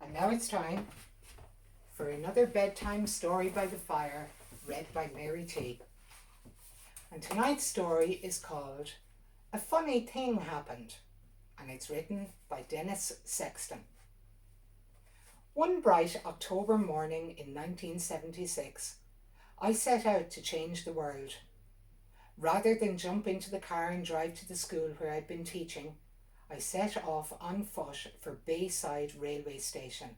And now it's time for another bedtime story by the fire, read by Mary T. And tonight's story is called A Funny Thing Happened, and it's written by Denis Sexton. One bright October morning in 1976, I set out to change the world. Rather than jump into the car and drive to the school where I'd been teaching, I set off on foot for Bayside Railway Station.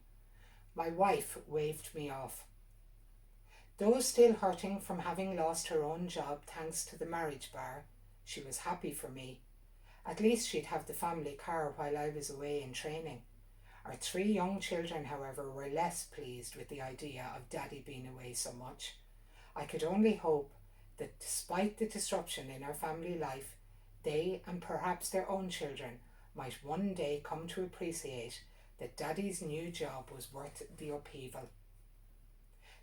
My wife waved me off. Though still hurting from having lost her own job thanks to the marriage bar, she was happy for me. At least she'd have the family car while I was away in training. Our 3 young children, however, were less pleased with the idea of Daddy being away so much. I could only hope that despite the disruption in our family life, they and perhaps their own children might one day come to appreciate that Daddy's new job was worth the upheaval.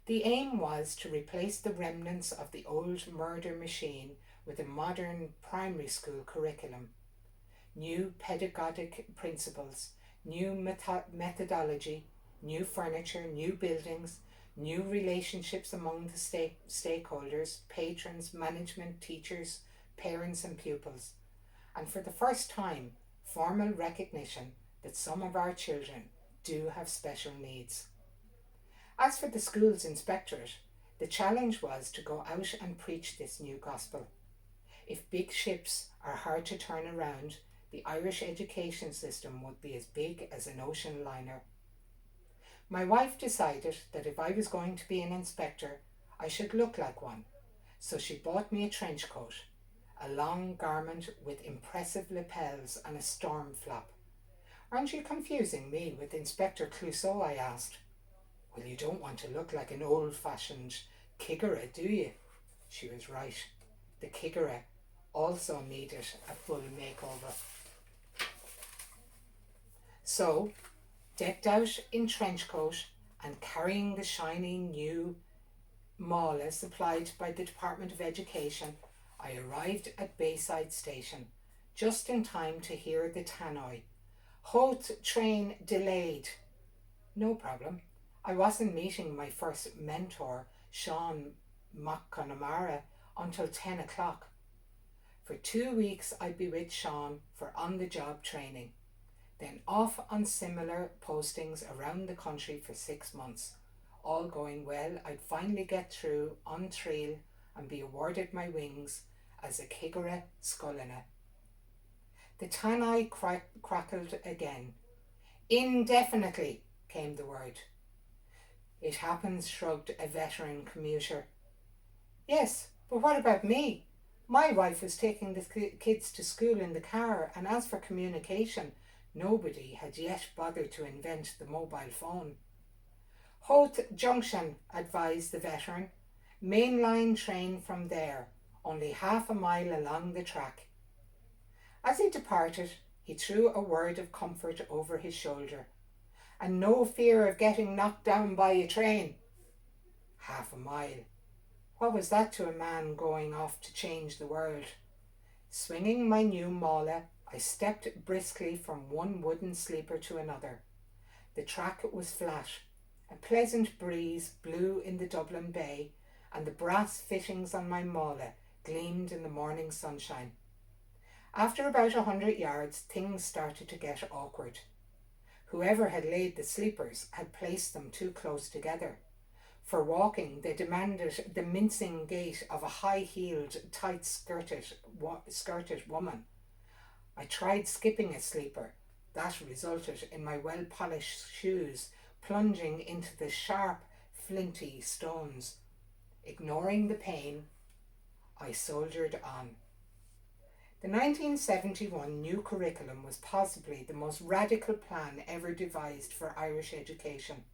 The aim was to replace the remnants of the old murder machine with a modern primary school curriculum. New pedagogic principles, new methodology, new furniture, new buildings, new relationships among the stakeholders, patrons, management, teachers, parents and pupils. And for the first time, formal recognition that some of our children do have special needs. As for the school's inspectorate, the challenge was to go out and preach this new gospel. If big ships are hard to turn around, the Irish education system would be as big as an ocean liner. My wife decided that if I was going to be an inspector, I should look like one, so she bought me a trench coat, a long garment with impressive lapels and a storm flap. Aren't you confusing me with Inspector Clouseau? I asked. Well, you don't want to look like an old-fashioned Kigera, do you? She was right. The Kigera also needed a full makeover. So, decked out in trench coat and carrying the shiny new mala supplied by the Department of Education, I arrived at Bayside Station, just in time to hear the tannoy. Haute train delayed. No problem. I wasn't meeting my first mentor, Sean McConamara, until 10 o'clock. For 2 weeks I'd be with Sean for on-the-job training, then off on similar postings around the country for 6 months. All going well, I'd finally get through on Trial and be awarded my wings as a Kigera Scullina. The tannoy crackled again. Indefinitely, came the word. It happens, shrugged a veteran commuter. Yes, but what about me? My wife was taking the kids to school in the car, and as for communication, nobody had yet bothered to invent the mobile phone. Haute Junction, advised the veteran. Main line train from there, only half a mile along the track. As he departed, he threw a word of comfort over his shoulder. And no fear of getting knocked down by a train. Half a mile. What was that to a man going off to change the world? Swinging my new mala, I stepped briskly from one wooden sleeper to another. The track was flat. A pleasant breeze blew in the Dublin Bay, and the brass fittings on my mala gleamed in the morning sunshine. After about 100 yards, things started to get awkward. Whoever had laid the sleepers had placed them too close together. For walking, they demanded the mincing gait of a high-heeled, tight-skirted woman. I tried skipping a sleeper. That resulted in my well-polished shoes plunging into the sharp, flinty stones. Ignoring the pain, I soldiered on. The 1971 new curriculum was possibly the most radical plan ever devised for Irish education.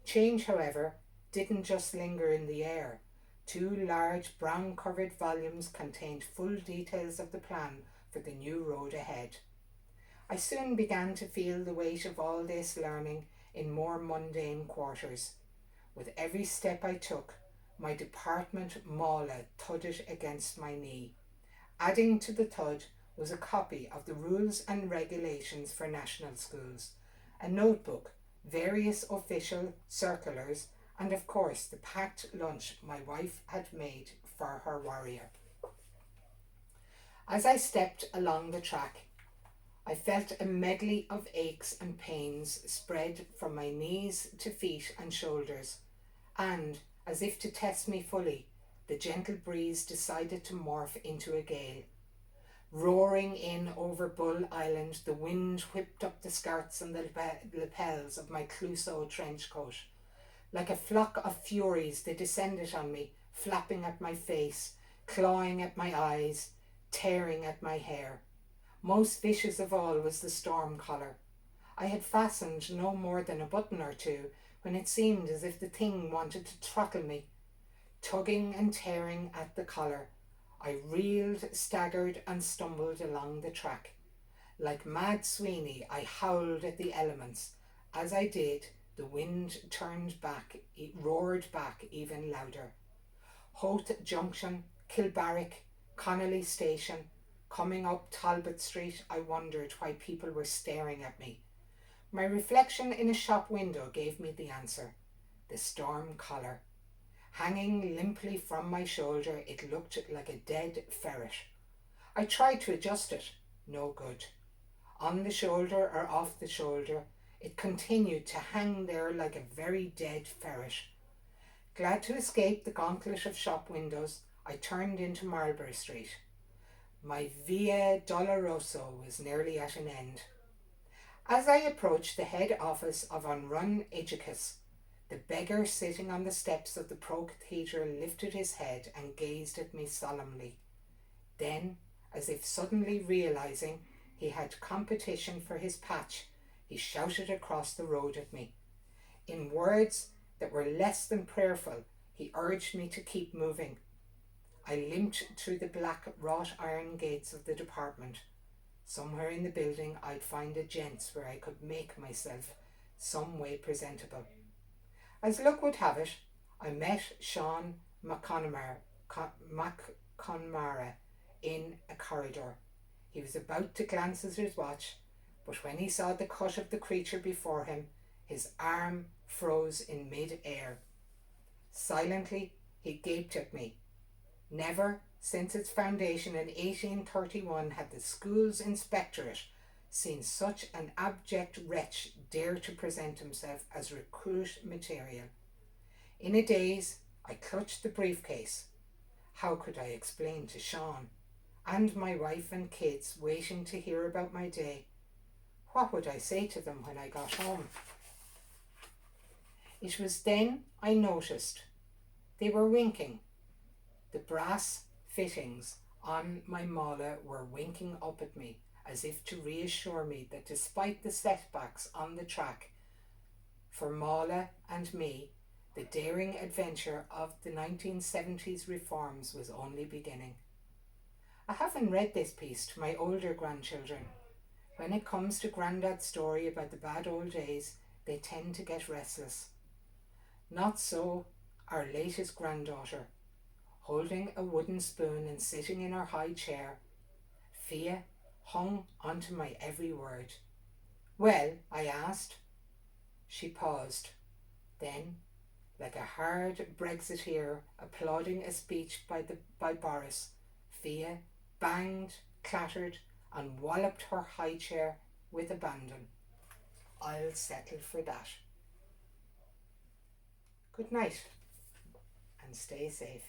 Change, however, didn't just linger in the air. 2 large brown-covered volumes contained full details of the plan for the new road ahead. I soon began to feel the weight of all this learning in more mundane quarters. With every step I took, my department mala thudded against my knee. Adding to the thud was a copy of the Rules and Regulations for National Schools, a notebook various official circulars, and of course the packed lunch my wife had made for her warrior. As I stepped along the track, I felt a medley of aches and pains spread from my knees to feet and shoulders, and, as if to test me fully, the gentle breeze decided to morph into a gale. Roaring in over Bull Island, the wind whipped up the skirts and the lapels of my Clouseau trench coat. Like a flock of furies, they descended on me, flapping at my face, clawing at my eyes, tearing at my hair. Most vicious of all was the storm collar. I had fastened no more than a button or two when it seemed as if the thing wanted to throttle me. Tugging and tearing at the collar, I reeled, staggered, and stumbled along the track. Like Mad Sweeney, I howled at the elements. As I did, the wind turned back, it roared back even louder. Hoth Junction, Kilbarrack, Connolly Station, coming up Talbot Street, I wondered why people were staring at me. My reflection in a shop window gave me the answer. The storm collar. Hanging limply from my shoulder, it looked like a dead ferret. I tried to adjust it. No good. On the shoulder or off the shoulder, it continued to hang there like a very dead ferret. Glad to escape the gauntlet of shop windows, I turned into Marlborough Street. My Via Doloroso was nearly at an end. As I approached the head office of Unrun Educus, the beggar sitting on the steps of the pro-cathedral lifted his head and gazed at me solemnly. Then, as if suddenly realizing he had competition for his patch, he shouted across the road at me. In words that were less than prayerful, he urged me to keep moving. I limped through the black wrought iron gates of the department. Somewhere in the building I'd find a gents where I could make myself some way presentable. As luck would have it, I met Sean McConmara in a corridor. He was about to glance at his watch, but when he saw the cut of the creature before him, his arm froze in mid-air. Silently, he gaped at me. Never, since its foundation in 1831, had the school's inspectorate seen such an abject wretch dare to present himself as recruit material. In a daze, I clutched the briefcase. How could I explain to Sean, and my wife and kids waiting to hear about my day? What would I say to them when I got home? It was then I noticed they were winking. The brass fittings on my mala were winking up at me, as if to reassure me that despite the setbacks on the track, for Mala and me, the daring adventure of the 1970s reforms was only beginning. I haven't read this piece to my older grandchildren. When it comes to Grandad's story about the bad old days, they tend to get restless. Not so our latest granddaughter, holding a wooden spoon and sitting in her high chair. Fia hung onto my every word. Well, I asked. She paused. Then, like a hard Brexiteer applauding a speech by Boris, Fia banged, clattered, and walloped her high chair with abandon. I'll settle for that. Good night, and stay safe.